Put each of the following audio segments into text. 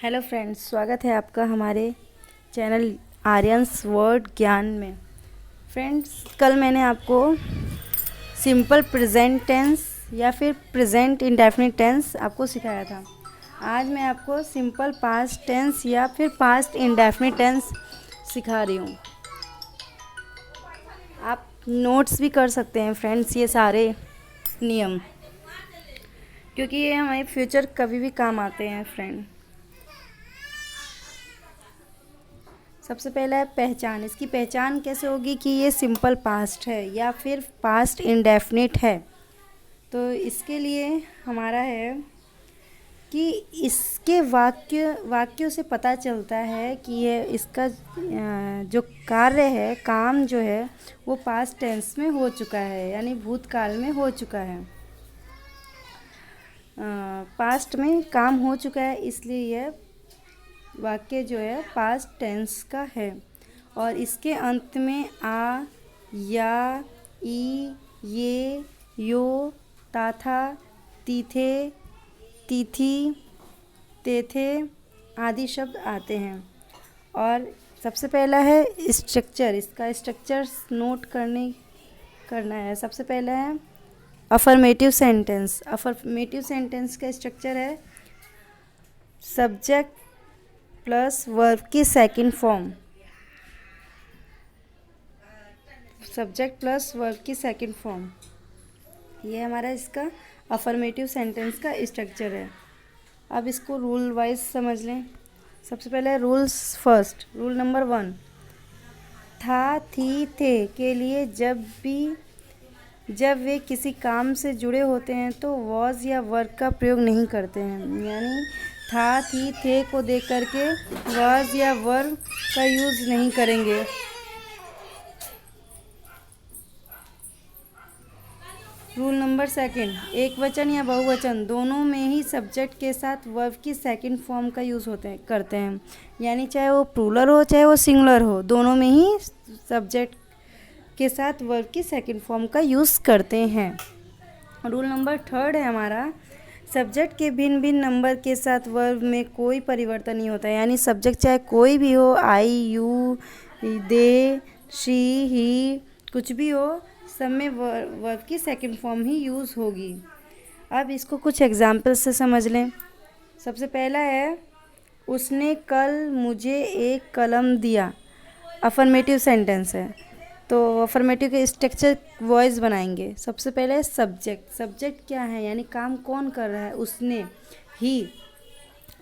Hello friends, स्वागत है आपका हमारे चैनल आर्यन्स वर्ड ज्ञान में। फ्रेंड्स, कल मैंने आपको सिंपल प्रेजेंट टेंस या फिर प्रेजेंट इंडेफिनिट टेंस आपको सिखाया था। आज मैं आपको सिंपल पास्ट टेंस या फिर पास्ट इंडेफिनिट टेंस सिखा रही हूँ। आप नोट्स भी कर सकते हैं फ्रेंड्स ये सारे नियम, क्योंकि ये हमारे फ्यूचर कभी भी काम आते हैं फ्रेंड। सबसे पहला है पहचान। इसकी पहचान कैसे होगी कि ये सिंपल पास्ट है या फिर पास्ट इंडेफिनिट है। तो इसके लिए हमारा है कि इसके वाक्यों से पता चलता है कि ये इसका जो कार्य है, काम जो है वो पास्ट टेंस में हो चुका है, यानी भूतकाल में हो चुका है। पास्ट में काम हो चुका है, इसलिए यह वाक्य जो है पास्ट टेंस का है। और इसके अंत में आ, या, ई, ये, यो, ताथा, तीथे, तिथि, तेथे आदि शब्द आते हैं। और सबसे पहला है स्ट्रक्चर। इसका स्ट्रक्चर नोट करना है। सबसे पहला है अफर्मेटिव सेंटेंस। अफर्मेटिव सेंटेंस का स्ट्रक्चर है सब्जेक्ट प्लस वर्ब की second form. Subject plus verb की सेकंड फॉर्म, ये हमारा इसका अफर्मेटिव सेंटेंस का स्ट्रक्चर है। अब इसको रूल वाइज समझ लें। सबसे पहले रूल्स फर्स्ट। रूल नंबर 1, था, थी, थे के लिए जब वे किसी काम से जुड़े होते हैं तो वॉज या वर्ब का प्रयोग नहीं करते हैं। यानी था, थी, थे को देख करके वॉज या वर्ब का यूज़ नहीं करेंगे। रूल नंबर 2, एक वचन या बहुवचन दोनों में ही सब्जेक्ट के साथ वर्ब की सेकंड फॉर्म का यूज़ करते हैं। यानी चाहे वो प्लूरल हो चाहे वो सिंगुलर हो, दोनों में ही सब्जेक्ट के साथ वर्ब की सेकंड फॉर्म का यूज़ करते हैं। रूल नंबर 3 है हमारा, सब्जेक्ट के भिन्न भिन्न नंबर के साथ वर्ब में कोई परिवर्तन नहीं होता है। यानी सब्जेक्ट चाहे कोई भी हो, आई, यू, दे, शी, ही, कुछ भी हो, सब में वर्ब की सेकंड फॉर्म ही यूज़ होगी। अब इसको कुछ एग्जाम्पल से समझ लें। सबसे पहला है उसने कल मुझे एक कलम दिया। अफर्मेटिव सेंटेंस है, तो अफर्मेटिव के स्ट्रक्चर वॉइस बनाएंगे। सबसे पहले सब्जेक्ट। सब्जेक्ट क्या है, यानी काम कौन कर रहा है, उसने, ही।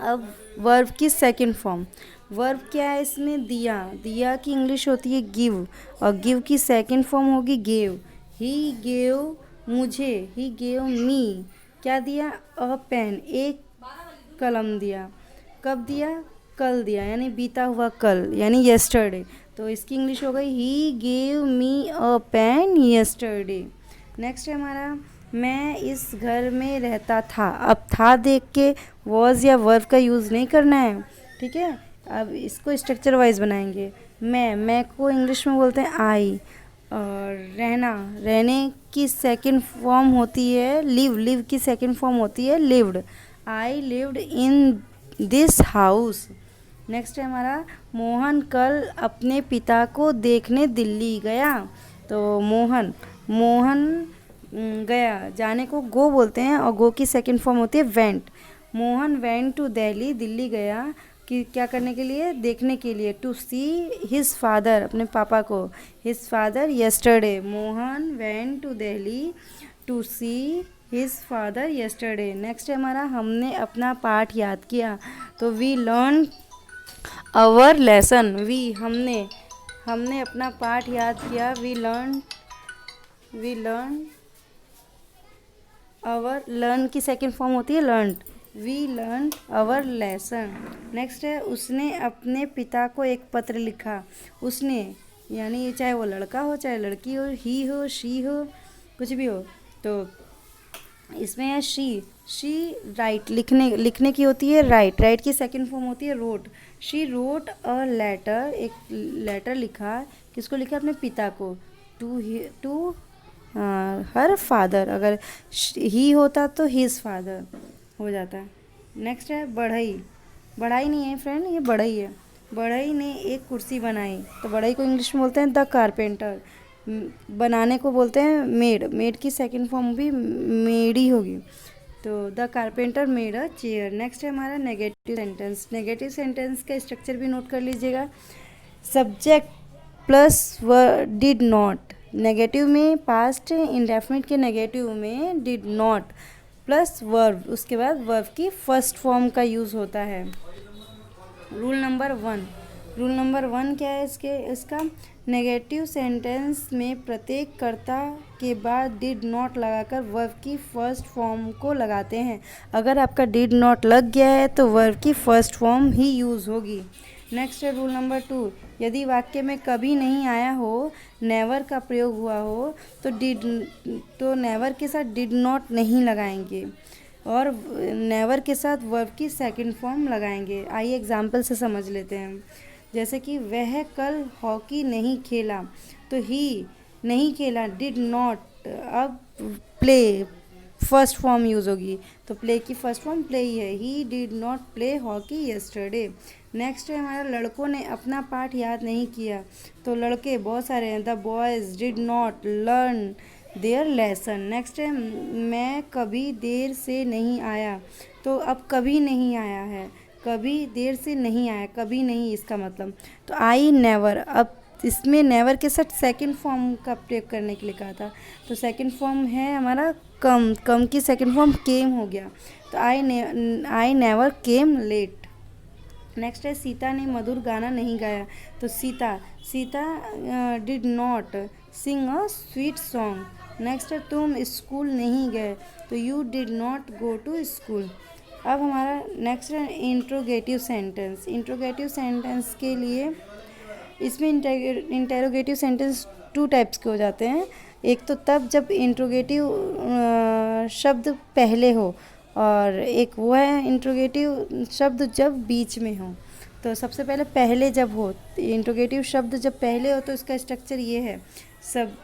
अब वर्ब की सेकंड फॉर्म। वर्ब क्या है इसमें, दिया। दिया की इंग्लिश होती है गिव, और गिव की सेकंड फॉर्म होगी गेव। ही गेव मुझे, ही गेव मी, क्या दिया, अ पेन, एक कलम दिया। कब दिया, कल दिया, यानी बीता हुआ कल, यानी येस्टरडे। तो इसकी इंग्लिश हो गई he gave me a pen yesterday. Next है हमारा मैं इस घर में रहता था। अब था देख के वॉज या वर्ब का यूज़ नहीं करना है, ठीक है। अब इसको स्ट्रक्चर वाइज बनाएंगे। मैं को इंग्लिश में बोलते हैं आई। और रहने की सेकंड फॉर्म होती है लिव। लिव की सेकंड फॉर्म होती है lived. I lived in this house. Next है हमारा मोहन कल अपने पिता को देखने दिल्ली गया। तो मोहन गया, जाने को गो बोलते हैं, और गो की सेकंड फॉर्म होती है went. Mohan went to Delhi, Delhi गया कि क्या करने के लिए, देखने के लिए। टू सी हिज फादर, अपने पापा को। His father yesterday. Mohan went to Delhi to see his father yesterday. Next है हमारा हमने अपना पाठ याद किया। तो वी लर्न आवर लेसन। हमने अपना पाठ याद किया। वी लर्न आवर, लर्न की सेकंड फॉर्म होती है learn. We learn our lesson. Next है उसने अपने पिता को एक पत्र लिखा। उसने यानी चाहे वो लड़का हो चाहे लड़की हो, ही हो, शी हो, कुछ भी हो। तो इसमें है शी राइट, लिखने की होती है राइट। राइट की सेकंड फॉर्म होती है wrote. She wrote a letter, एक लेटर लिखा। किसको लिखा, अपने पिता को। टू हर फादर, अगर ही होता तो हिज फादर हो जाता है। नेक्स्ट है बढ़ई। बढ़ई नहीं है फ्रेंड, ये बढ़ई है। बढ़ई ने एक कुर्सी बनाई, तो बढ़ई को इंग्लिश में बोलते हैं द कारपेंटर। बनाने को बोलते हैं मेड। मेड की सेकंड फॉर्म भी मेड ही होगी। तो the carpenter made a chair. Next है हमारा नेगेटिव सेंटेंस। नेगेटिव सेंटेंस का स्ट्रक्चर भी नोट कर लीजिएगा। Subject plus did not. Negative में पास्ट इंडेफिनिट के नेगेटिव में डिड नॉट प्लस वर्ब, उसके बाद वर्ब की फर्स्ट फॉर्म का यूज़ होता है। Rule number 1। रूल नंबर 1 क्या है इसका? नेगेटिव सेंटेंस में प्रत्येक कर्ता के बाद डिड नॉट लगाकर वर्ब की फर्स्ट फॉर्म को लगाते हैं। अगर आपका डिड नॉट लग गया है तो वर्ब की फर्स्ट फॉर्म ही यूज़ होगी। नेक्स्ट है रूल नंबर 2। यदि वाक्य में कभी नहीं आया हो, नेवर का प्रयोग हुआ हो, तो नेवर के साथ डिड नॉट नहीं लगाएंगे और नेवर के साथ वर्ब की सेकंड फॉर्म लगाएंगे। आइए एग्जाम्पल से समझ लेते हैं। जैसे कि वह कल हॉकी नहीं खेला, तो ही नहीं खेला डिड नॉट, अब प्ले फर्स्ट फॉर्म यूज़ होगी, तो प्ले की फर्स्ट फॉर्म प्ले ही है। He did not play hockey yesterday. Next है हमारा लड़कों ने अपना पाठ याद नहीं किया, तो लड़के बहुत सारे हैं। The boys did not learn their lesson. Next है मैं कभी देर से नहीं आया, तो अब कभी नहीं आया है, कभी देर से नहीं आया, कभी नहीं इसका मतलब, तो आई नेवर। अब इसमें नेवर के साथ सेकंड फॉर्म का प्रयोग करने के लिए कहा था, तो सेकंड फॉर्म है हमारा कम। कम की सेकंड फॉर्म केम हो गया, तो I never came late. Next है सीता ने मधुर गाना नहीं गाया, तो Sita did not sing a sweet song. Next है तुम स्कूल नहीं गए, तो you did not go to school. अब हमारा नेक्स्ट है इंट्रोगेटिव सेंटेंस। इंट्रोगेटिव सेंटेंस के लिए इसमें इंटेरोगेटिव सेंटेंस 2 टाइप्स के हो जाते हैं। एक तो तब जब इंट्रोगेटिव शब्द पहले हो, और एक वो है इंट्रोगेटिव शब्द जब बीच में हो। तो सबसे पहले पहले जब हो, इंट्रोगेटिव शब्द जब पहले हो, तो इसका स्ट्रक्चर ये है। सब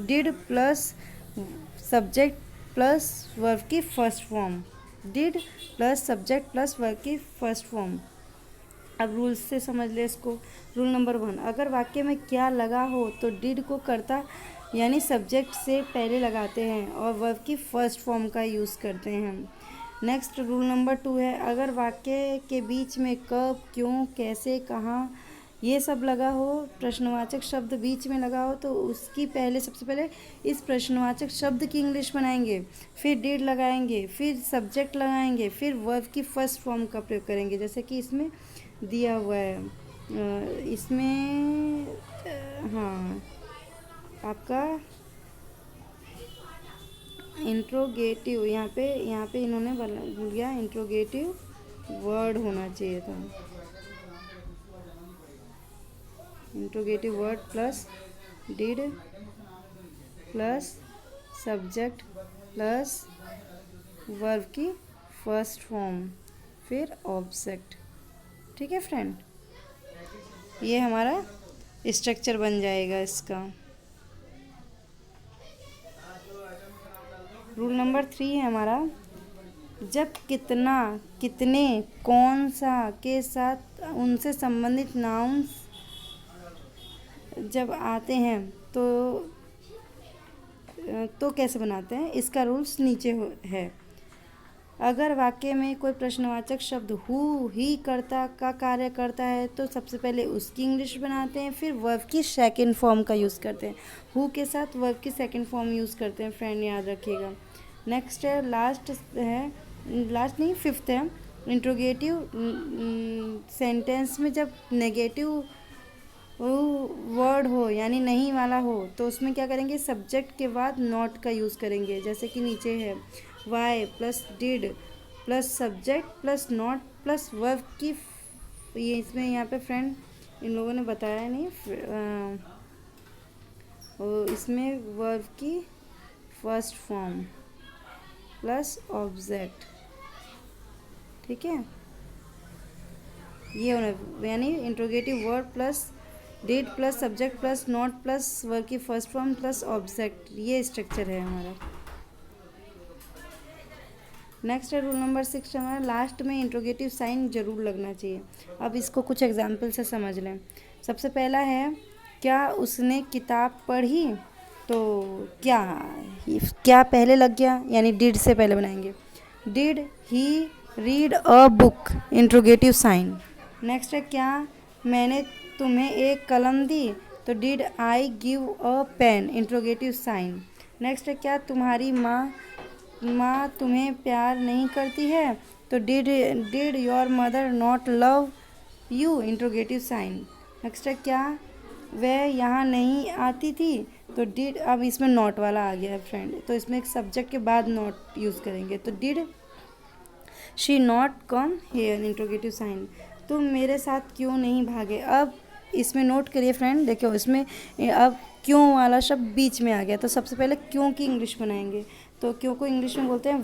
did plus subject plus verb की first form. Did plus subject plus verb की फर्स्ट फॉर्म। अब रूल्स से समझ ले इसको। रूल नंबर 1, अगर वाक्य में क्या लगा हो तो डिड को कर्ता यानी सब्जेक्ट से पहले लगाते हैं और वर्ब की फर्स्ट फॉर्म का यूज़ करते हैं। नेक्स्ट रूल नंबर 2 है, अगर वाक्य के बीच में कब, क्यों, कैसे, कहाँ ये सब लगा हो, प्रश्नवाचक शब्द बीच में लगा हो, तो उसकी सबसे पहले इस प्रश्नवाचक शब्द की इंग्लिश बनाएंगे, फिर डिड लगाएंगे, फिर सब्जेक्ट लगाएंगे, फिर वर्ब की फर्स्ट फॉर्म का प्रयोग करेंगे। जैसे कि इसमें दिया हुआ है, इसमें हाँ आपका इंट्रोगेटिव, यहाँ पे इन्होंने भूल गया, इंट्रोगेटिव वर्ड होना चाहिए था। Interrogative word plus did plus subject plus verb की फर्स्ट फॉर्म, फिर ऑब्जेक्ट। ठीक है फ्रेंड, ये हमारा स्ट्रक्चर बन जाएगा इसका। रूल नंबर 3 है हमारा, जब कितना, कितने, कौन सा के साथ उनसे संबंधित नाउन्स जब आते हैं तो कैसे बनाते हैं, इसका रूल्स नीचे है। अगर वाक्य में कोई प्रश्नवाचक शब्द हु, ही, कर्ता का कार्य करता है, तो सबसे पहले उसकी इंग्लिश बनाते हैं, फिर वर्ब की सेकंड फॉर्म का यूज़ करते हैं। हु के साथ वर्ब की सेकंड फॉर्म यूज़ करते हैं फ्रेंड, याद रखिएगा। नेक्स्ट है, लास्ट नहीं 5th है, इंट्रोगेटिव सेंटेंस में जब नेगेटिव वर्ड हो यानी नहीं वाला हो, तो उसमें क्या करेंगे, सब्जेक्ट के बाद नॉट का यूज़ करेंगे। जैसे कि नीचे है why plus did plus subject plus not plus verb की, ये इसमें यहाँ पे फ्रेंड इन लोगों ने बताया नहीं, इसमें वर्ब की फर्स्ट फॉर्म प्लस ऑब्जेक्ट। ठीक है, ये होना यानी interrogative word plus did plus subject plus not plus verb की फर्स्ट फॉर्म प्लस ऑब्जेक्ट, ये स्ट्रक्चर है हमारा। नेक्स्ट है रूल नंबर 6 हमारा, लास्ट में इंट्रोगेटिव साइन जरूर लगना चाहिए। अब इसको कुछ एग्जाम्पल से समझ लें। सबसे पहला है, क्या उसने किताब पढ़ी, तो क्या पहले लग गया, यानी डिड से पहले बनाएंगे। Did he read a book, interrogative sign. Next है, क्या मैंने तुम्हें एक कलम दी, तो did I give a pen, interrogative sign. Next है, क्या तुम्हारी माँ तुम्हें प्यार नहीं करती है, तो did your mother not love you, interrogative sign. Next है, क्या वह यहाँ नहीं आती थी, तो डिड, अब इसमें नॉट वाला आ गया है फ्रेंड, तो इसमें एक सब्जेक्ट के बाद नॉट यूज़ करेंगे, तो did she not come here, interrogative sign. तुम मेरे साथ क्यों नहीं भागे। अब इसमें नोट करिए फ्रेंड, देखो इसमें अब क्यों वाला शब्द बीच में आ गया, तो सबसे पहले क्यों की इंग्लिश बनाएंगे, तो क्यों को इंग्लिश में बोलते हैं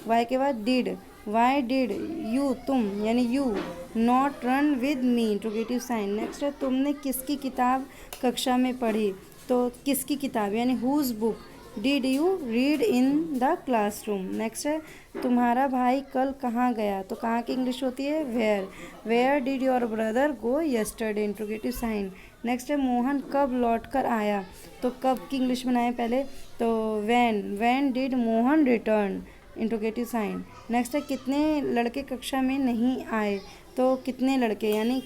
वाई के बाद डिड, वाई डिड यू, तुम यानी you not run with me, interrogative sign. Next है, तुमने किसकी किताब कक्षा में पढ़ी, तो किसकी किताब यानी whose book did you read in the classroom. Next है, तुम्हारा भाई कल कहाँ गया, तो कहाँ की इंग्लिश होती है where did your brother go yesterday, interrogative sign. Next है, मोहन कब लौट कर आया, तो कब की इंग्लिश बनाए पहले, तो when did Mohan return, interrogative sign. Next है, कितने लड़के कक्षा में नहीं आए, तो कितने लड़के यानी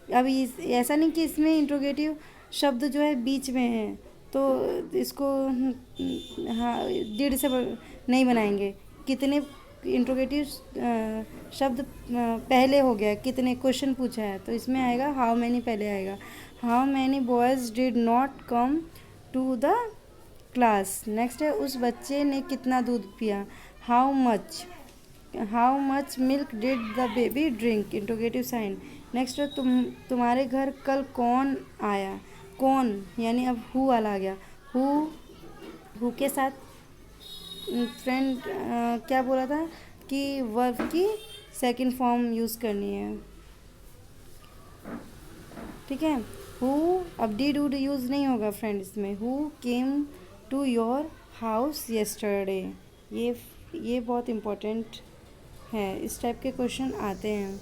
अब ऐसा नहीं कि इसमें इंट्रोगेटिव शब्द जो है बीच में है, तो इसको हाँ डिड से नहीं बनाएंगे। कितने इंट्रोगेटिव शब्द पहले हो गया, कितने क्वेश्चन पूछा है, तो इसमें आएगा हाउ मैनी पहले आएगा। How many boys did not come to the class. Next है, उस बच्चे ने कितना दूध पिया, how much milk did the baby drink, interrogative sign. Next है, तुम्हारे घर कल कौन आया, कौन यानी अब हु वाला आ गया, हु के साथ फ्रेंड क्या बोला था कि वर्ब की सेकंड फॉर्म यूज़ करनी है, ठीक है। हु, अब डिड वुड यूज़ नहीं होगा फ्रेंड इसमें। Who came to your house yesterday, ये बहुत इम्पोर्टेंट है, इस टाइप के क्वेश्चन आते हैं,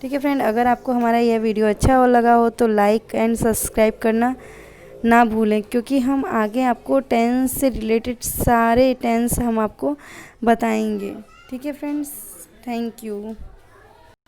ठीक है फ्रेंड। अगर आपको हमारा यह वीडियो अच्छा हो लगा हो तो लाइक एंड सब्सक्राइब करना ना भूलें, क्योंकि हम आगे आपको टेंस से रिलेटेड सारे टेंस हम आपको बताएंगे, ठीक है फ्रेंड्स। Thank you.